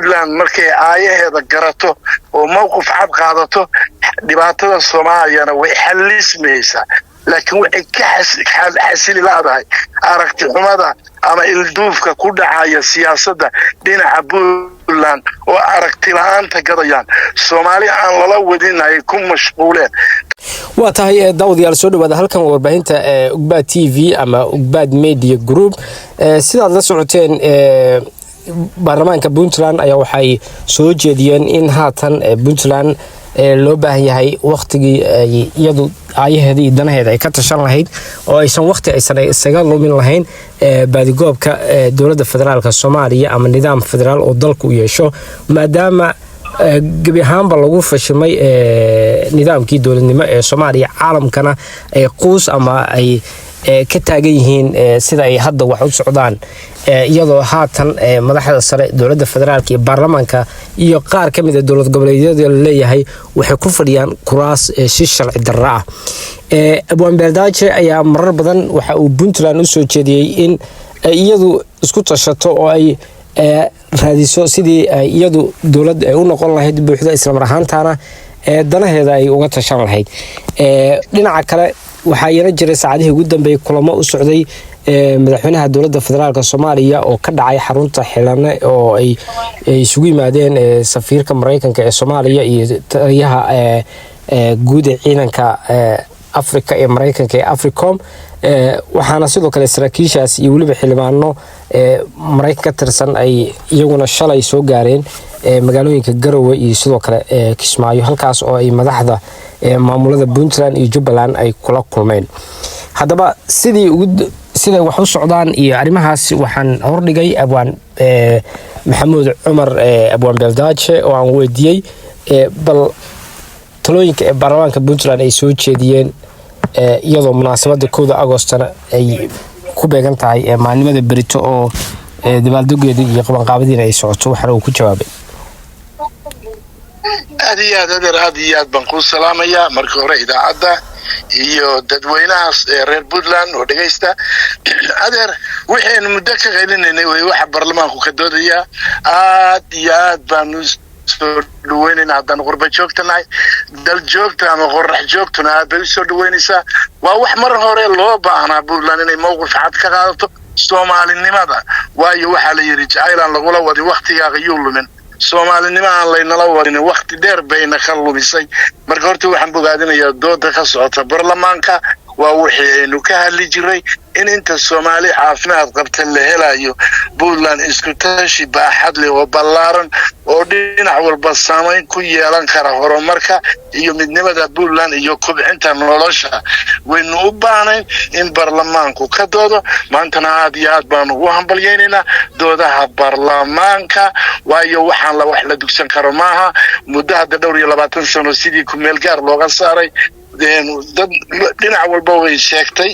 Puntland markay aayaheeda garato oo mowqif cad qaadato dhibaatada Soomaaliyana way xalismaysaa laakiin waxay ka xasili laadahay aragti xumada ama ilduufka ku dhacaya siyaasadda dhinaca Puntland oo aragti la'aanta gadayaan Soomaali aan lala wadinay ku mashquuleen waa tahay daawadayaal soo dhawaada halkan warbaahinta Ugbaad TV ama Ugbaad Media Group sidaad la socoteen baarlamaanka Puntland ayaa waxay soo jeediyeen in haatan Puntland loo baahan yahay waqtigii iyadu aayaheeda iyo danaheeda ay ka tashan lahayd oo aysan waqti aysan isaga lumin lahayn baadigoobka dawladda federaalka Soomaaliya ama nidaam federaal oo dalku u yeesho maadaama gabi ahaanba lagu fashilmay nidaamkii dawladnimo ee Soomaaliya caalamkana ay quus ama ay ka taagan yihiin sida ay hadda wax u socdaan iyadoo haatan madaxda sare dawladda federaalka iyo baarlamaanka iyo qaar ka mid ah dawlad goboleedyada leeyahay waxay ku fadhiyaan kuraas si sharci darro ah Abwaan Beeldaaje ayaa marar badan waxa uu Puntland u soo jeediyay in iyadu isku tashato oo ay raadiso sidii iyadu dawlad ay u noqon lahayd buuxda isla mar ahaantaana danaheeda ay uga tashan lahayd dhinaca kale waxaa yara jiray saacadihii ugu dambeeyay kulamo u socday madaxweynaha dawladda federaalka Soomaaliya oo ka dhacay xarunta Xilane oo ay isugu yimaadeen safiirka Mareykanka ee Soomaaliya iyo taliyaha guud ee ciidanka Afrika ee Mareykanka ee Africom waxaana sidoo kale saraakiishaas iyo waliba xildhibaano Mareykanka tirsan ay iyaguna shalay soo gaareen magaalooyinka Garowe iyo sidoo kale Kismaayo halkaas oo ay madaxda maamulada Puntland iyo Jubbaland ay kula kulmeen hadaba sida wax u socdaan iyo arimahaas waxaan hordhigay Abwaan Maxamuud Cumar Abwaan Beeldaaje oo aan weydiiyay bal talooyinka baarlamaanka Puntland ay soo jeediyeen iyadoo munaasabada 1 Agoostana ay ku beegan tahay maalinimada berito oo dabaaldegeeda iyo qabanqaabadiina ay socoto waxa uu ku jawaabay aad baan ku salaamayaa marka hore idaacada iyo dadweynaha reer Puntland oo dhageysta adeer waxaan muddo ka qeylinay waxa baarlamaanku ka doodaya aad baan soo dhaweynayna haddaan qurba joogtanahay dal joogta ama qorax joogtana aad bay soo dhaweynaysaa waa wax mar hore loo baahnaa Puntland inay mowqif cad ka qaadato Soomaalinimada waayo waxa la yiri jacaylan lagula wadi waqtiga lumin Soomaalinimo aan laynala warin waqti dheer bayna ka lumisay marka horta waxaan bogaadinayaa dooda ka socota baarlamaanka waa wixii aynu ka hadli jiray in inta Soomaali caafimaad qabta la helayo Puntland isku tashi baaxad leh oo ballaaran oo dhinac walba saameyn ku yeelan kara horumarka iyo midnimada Puntland iyo kobcinta nolosha waynu u baahnay in baarlamaanku ka doodo maantana aad baan ugu hambalyeynaa doodaha baarlamaanka waayo waxaan la wax la dugsan karo maaha muddo hadda dhowr iyo 20 sano sidii ku meel gaar looga saaray dad dhinac walba way sheegtay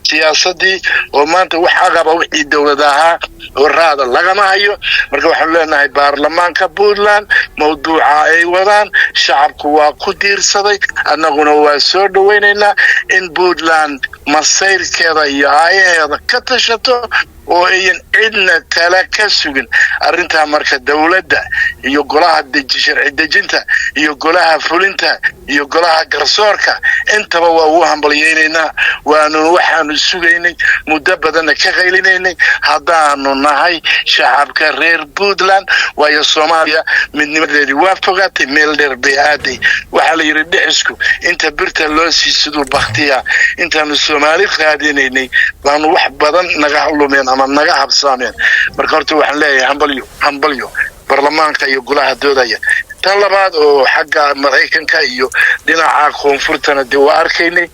siyaasadii oo maanta wax agaba wixii dawladaha oo raada lagama hayo marka waxaan leenahay baarlamaanka Puntland mowduuca ay wadaan shacabku waa ku diirsaday annaguna waa soo dhaweynaynaa in Puntland masayrkeeda iyo aayaheeda ka tashato oo ayaan cidna tala ka sugin arinta marka dawladda iyo golaha sharci dejinta iyo golaha fulinta iyo golaha garsoorka intaba waa u hambalyeynaa waxaanu sugaynay muddo badan ka qeylinay haddaanu nahay shacabka reer Puntland waayo Soomaaliya midnimadeedii waa fogaatay meel dheer bay aaday waxa la yiri dhicisku inta birta loo siiso baqtiya intaanu Soomaali qaadinaynay baanu wax badan naga lumeen ama naga habsaameen marka horta waxaan leeyahay hambalyo baarlamaanka iyo golaha doodaya tan labaad oo xagga Mareykanka iyo dhinaca koonfurtana dib u arkaynay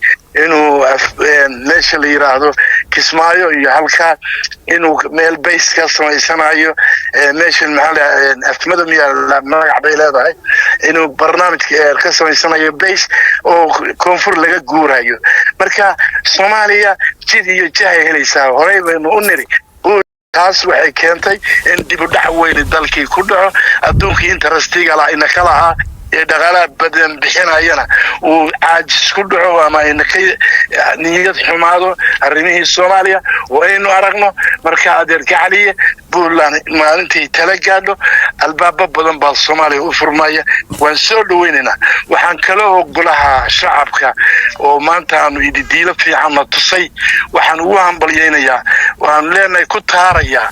inuu meesha la yiraahdo Kismaayo iyo halka inuu meel base ka samaysanayo meesha afmada magac bay leedahay inuu barnaamij ka samaysanayo base oo koonfur laga guurayo marka Soomaaliya jid iyo jahay helaysaa horey baynu u niri taas waxay keentay in dib u dhac weyn dalkii ku dhaco adduunka interestiga la ina kala dhaqaalaha badan bixinayana uu caajis ku dhaco ama ayna ka niyad xumaado arrimihii Soomaaliya waynu aragno marka adeer gacaliye Puntland maalintii tala gaadho albaaba badan baa Soomaaliya u furmaya waan soo dhaweynaa waxaan kala ogolahaa shacabka oo maanta aanu ididiilo fiican tusay waxaan ugu hambalyeeynaa waan leenahay ku taaraya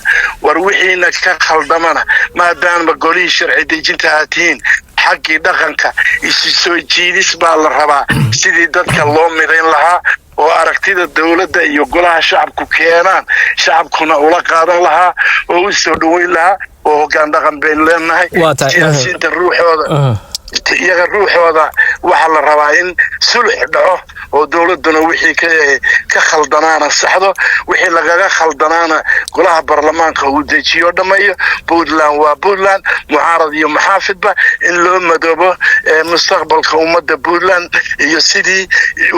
war wixiina ka khaldamana maadaama golii sharci dejinta aatiin xaqii dhaqanka isu soo jiidis baa la rabaa sidii dadka loo midayn lahaa oo aragtida dawladda iyo golaha shacabku keenaan shacabkuna ula qaadan lahaa oo u soo dhaweyn lahaa oo hoggaan dhaqan been leenahay siyaasiyiinta ruuxooda iyaga ruuxooda waxa la rabaa in sulx dhaco oo dawladuna wixii ka khaldanaana saxdo wixii lagaga khaldanaana golaha baarlamaanka uu dejiyo dhamayo Puntland waa Puntland mucaarad iyo maxaafidba in loo madoobo mustaqbalka ummadda Puntland iyo sidii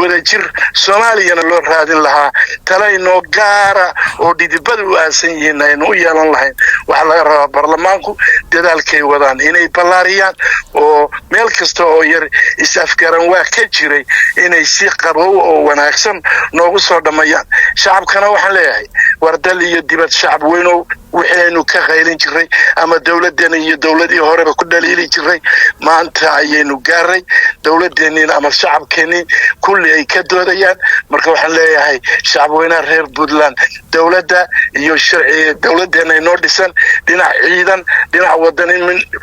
wadajir Soomaaliyana loo raadin lahaa talayno gaara oo didibada u aasan yihiin aynu u yeelan lahayn waxa laga rabaa baarlamaanku dadaalkay wadaan inay ballaariyaan oo meel kasta oo yar isafgaran waa ka jiray inay si qabow oo wanaagsan noogu soo dhamayaan shacabkana waxaan leeyahay wardal iyo dibad shacab weyno waxaynu ka qaylin jiray ama dawladdeena iyo dawladii horeba ku dhaliili jiray maanta ayaynu gaaray dawladdeena ama shacabkeeni kulli ay ka doodayaan marka waxaan leeyahay shacab weynaha reer Puntland dawladda iyo sharci dawladdeena inoo dhisan dhinac ciidan dhinac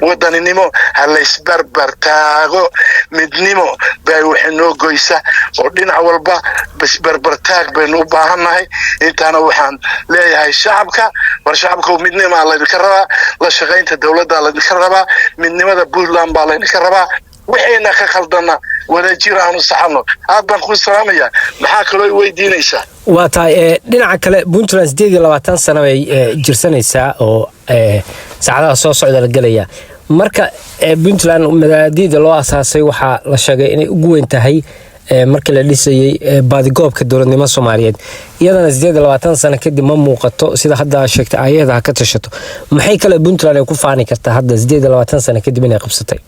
wadaninimo halays barbar taago midnimo bay waxnoo goysa oo dhinac walba bas barbar taag baynu u baahanahay intaana waxaan leeyahay shacabka war shacabka midnimo la idinka rabaa la shaqaynta dawladda la idinka rabaa midnimada Puntland baa la idinka rabaa waxayna ka khaldana wadajir aanu saxano aad baan ku salaamaya maxaa kale oo weydiinaysaa waa tahay dhinaca kale Puntland 28 sano ay jirsanaysaa oo saacadaha soo socda la galaya marka Puntland madaadiida loo asaasay waxa la sheegay inay ugu weyn tahay markii la dhisayay baadigoobka dawladnimada Soomaaliyeed iyadana 28 sano kadib ma muuqato sida hadda sheegtay ayadaha ka tashato maxay kale Puntland ay ku faani kartaa hadda 28 sano kadib inay qabsatay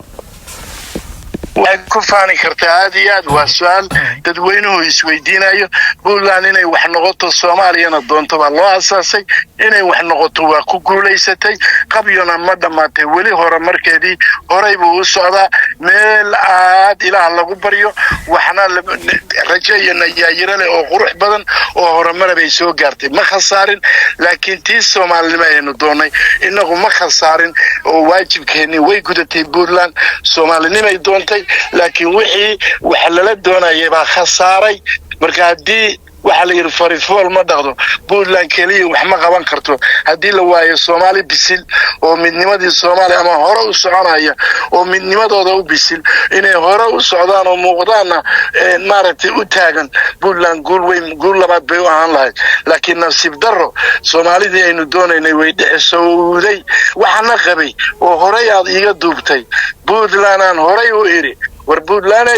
waxay ku faani kartaa aad iyo aad waa su'aal dadweynuhu isweydiinayo Puntland inay wax noqoto Soomaaliyana doonto baa loo asaasay inay wax noqoto waa ku guuleysatay qabyona ma dhamaatay weli hore markeedii horay buu u socdaa meel aad ilaah lagu baryo waxna rajayna yaayirale oo qurux badan oo horumar bay soo gaartay ma khasaarin laakiin tii Soomaalnimo aynu doonay inagu ma khasaarin oo waajibkeeni way gudatay Puntland Soomaalnimo ay doontay laakiin wixii wax lala doonayay baa khasaaray marka hadii waxa la yiri farifool ma dhaqdo Puntland kaliya wax ma qaban karto hadii la waayo Soomaali bisil oo midnimadii Soomaali ama hore u soconaya oo midnimadooda u bisil inay hore u socdaan oo muuqdaana maaragtay u taagan Puntland guul labaad bay u ahaan lahayd laakiin nasiib darro Soomaalidii aynu doonaynay way dhicsoowday waxana qabay oo hore aad iga duubtay Puntland aan hore u iri war Puntland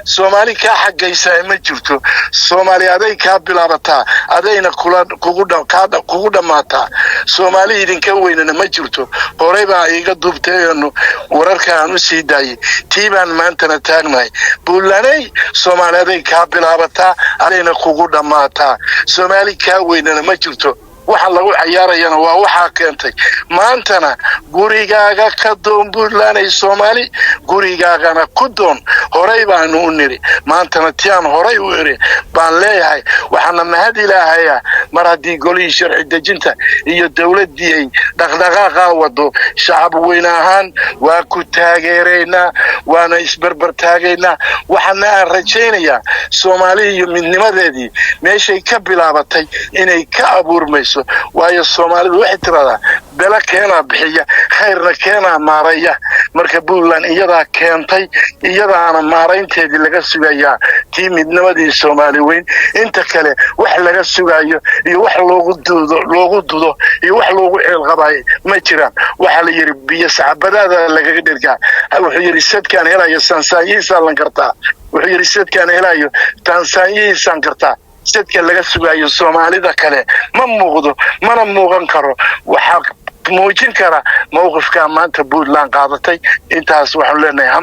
Soomaali ka xaqaysa ma jirto Soomaali aday ka bilaabataa adayna kugu dhamaata Soomaali idinka weynana ma jirto hore baa iga duubteeyno wararka aan u sii daayay tiibaan maantana taagnahay Puntland Soomaali aday ka bilaabataa adayna kugu dhamaata Soomaali ka weynana ma jirto waxa lagu ciyaarayana waa waxa keentay maantana gurigaaga ka doon Puntland ay Soomaali gurigaagana ku doon horay baan u niri maantana tiyaan horay u iri baan leeyahay waxana mahad Ilaahay mar hadii golii sharci dejinta iyo dawladii ay dhaqdhaqaaqa wado shacab weyn ahaan waa ku taageereynaa waana isbarbar taageynaa waxana rajaynayaa Soomaali iyo midnimadeedii meeshay ka bilaabatay inay ka abuurmayso waayo Soomaalidu waxay tiraahdaa bala keena bixiya khayrna keena maaraya marka Puntland iyada keentay iyadaana maaraynteedii laga sugayaa tii midnimadii Soomaali weyn inta kale wax laga sugayo iyo wax loogu dudo iyo wax loogu ceelqabay ma jiraan waxa la yiri biyo sacbadaada laga dhirgaa wuxuu yiri sadkaan helayo sansaanyihiisa lan kartaa wuxuu yiri sadkaan helayo tansaanyihiisa kartaa sidka laga sugayo Soomaalida kale ma muuqdo mana muuqan karo waxa muujin kara mowqifka maanta Puntland qaadatay intaas waxaan leenahay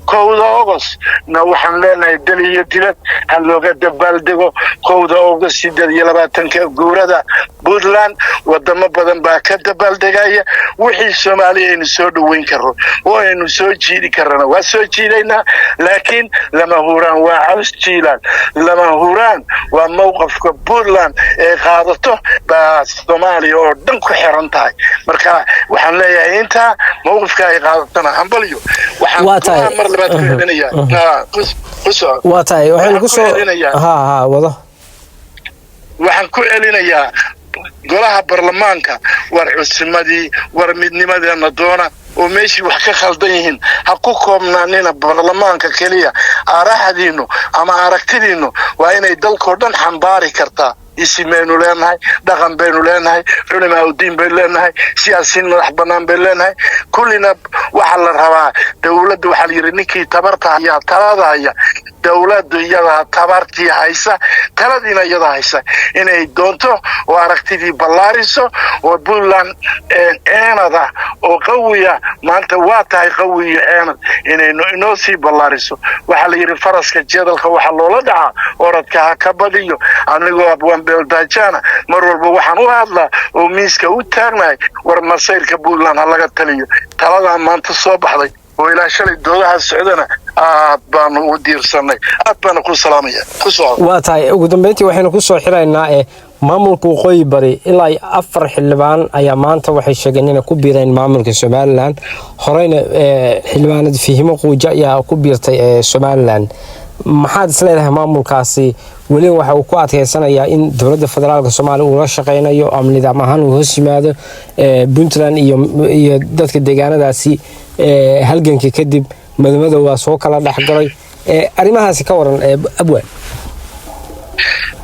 kowda August na waxaan leenahay daliyo dilad hal looga dabaaldego kowda August 28 guurada Puntland wadamo badan baa ka dabaaldegaya wixii Soomaaliya in soo dhaweyn karo oo aynu soo jiidi karana waa soo jiidaynaa laakiin lama huraan waa caws jiilan lama huraan waa mowqifka Puntland ee qaadato baa Soomaaliya oo dhan ku xiran tahay marka waxaan leeyahay inta mowqifka ay qaadatana hambalyo waxaan mar labaad ku celinayaa waa tahay waxaan ku soo wado waxaan ku celinayaa golaha baarlamaanka war cusmadii war midnimadeena doona oo meeshii wax ka khaldan yihiin ha ku koobnaanina baarlamaanka kaliya araxdiinu ama aragtidiinu waa inay dalkoo dhan xambaari kartaa ismeenu leenahay dhaqan baynu leenahay culimaa u diin baynu leenahay siyaasiin madax bannaan baynu leenahay kullina waxa la rabaa dawladda waxa la yiri ninkii tabarta ayaa talada haya dawladdu iyada tabartii haysa taladiina iyada haysa inay doonto oo aragtidii ballaariso oo Puntland eenada oo qawiya maanta waa tahay qawiya eenad inay inoo sii ballaariso waxa la yiri faraska jeedalka waxa loola dhacaa orodka ha ka badiyo anigoo abwaan beeldaajana mar walba waxaan u hadlaa oo miiska u taagnahay war masayrka Puntland ha laga taliyo talada maanta soo baxday oo ilaa shalay doodaha socdana aad baan u diirsanay aad baan ku salaamaya ku soo waa tahay ugu dambeyntii waxaynu ku soo xiraynaa maamulka waqooyi bari ilaa 4 xildhibaan ayaa maanta waxay sheegeen inay ku biireen maamulka Somaliland horeyna xildhibaanada Fihimo Quuja ayaa ku biirtay Somaliland maxaad isleedahay maamulkaasi wali waxa uu ku adkeysanayaa in dawladda federaalka Soomaaliya uu la shaqeynayo ama nidaam ahaan uu hoos yimaado Puntland iyo dadka deegaanadaasi halganka kadib madamada waa soo kala dhaxgalay arimahaasi ka waran abwaan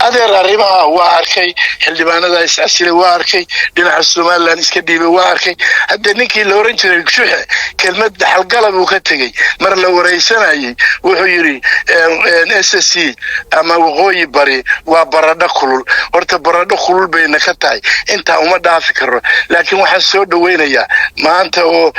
adeer arrimaha waa arkay xildhibaanada isasile waa arkay dhinaca Soomaaliland iska dhiibay waa arkay hadda ninkii la oran jiray Shuxe kelmad dhaxalgalab uu ka tagay mar la wareysanayay wuxuu yiri SSC ama waqooyi bari waa baradho kulul horta baradho kulul bayna ka tahay inta uma dhaafi karo laakiin waxaan soo dhaweynayaa maanta oo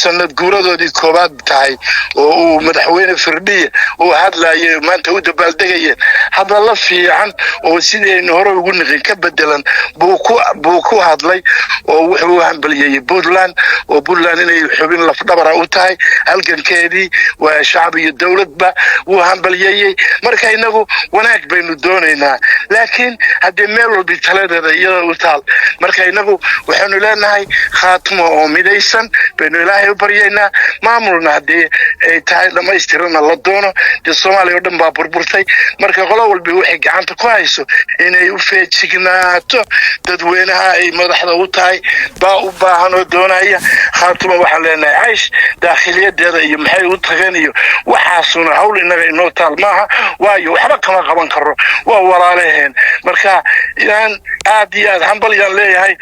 sanad guuradoodii koobaad tahay oo uu madaxweyne Firdhiye oo hadlaayay maanta u dabaaldegayeen hadda la fiican oo sideen hore ugu naqin ka bedelan buu ku hadlay oo wuxuu hambaliyay Puntland oo Puntland inay xubin laf dhabar u tahay halgankeedii waa shacab iyo dawladba uu hambaliyay marka inagu wanaag baynu doonaynaa laakiin hadii meel walba taladeeda iyada u taal marka inagu waxaanu leenahay khaatimo oo midaysan baynu Ilaahay u baryaynaa maamulna hadii ay tahay dhameystirana la doono Soomaaliya oo dhan baa burburtay marka qolo walba waxay gacanta ku hayso inay u feejignaato dadweynaha ay madaxda u tahay baa u baahan oo doonaya khaatimo waxa leenahay Aish dakhiliyadeeda iyo maxay u tageen iyo waxaasuna hawl inaga inoo taal maaha waayo waxba kama qaban karo waa walaalaheen marka inaan aad iyo aad hambalyan leeyahay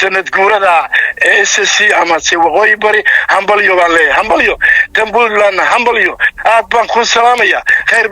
sanad guurada SSC ama si waqooyi bari hambalyo baan leeyahay hambalyo Puntland hambalyo aad baan ku salaamaya khayr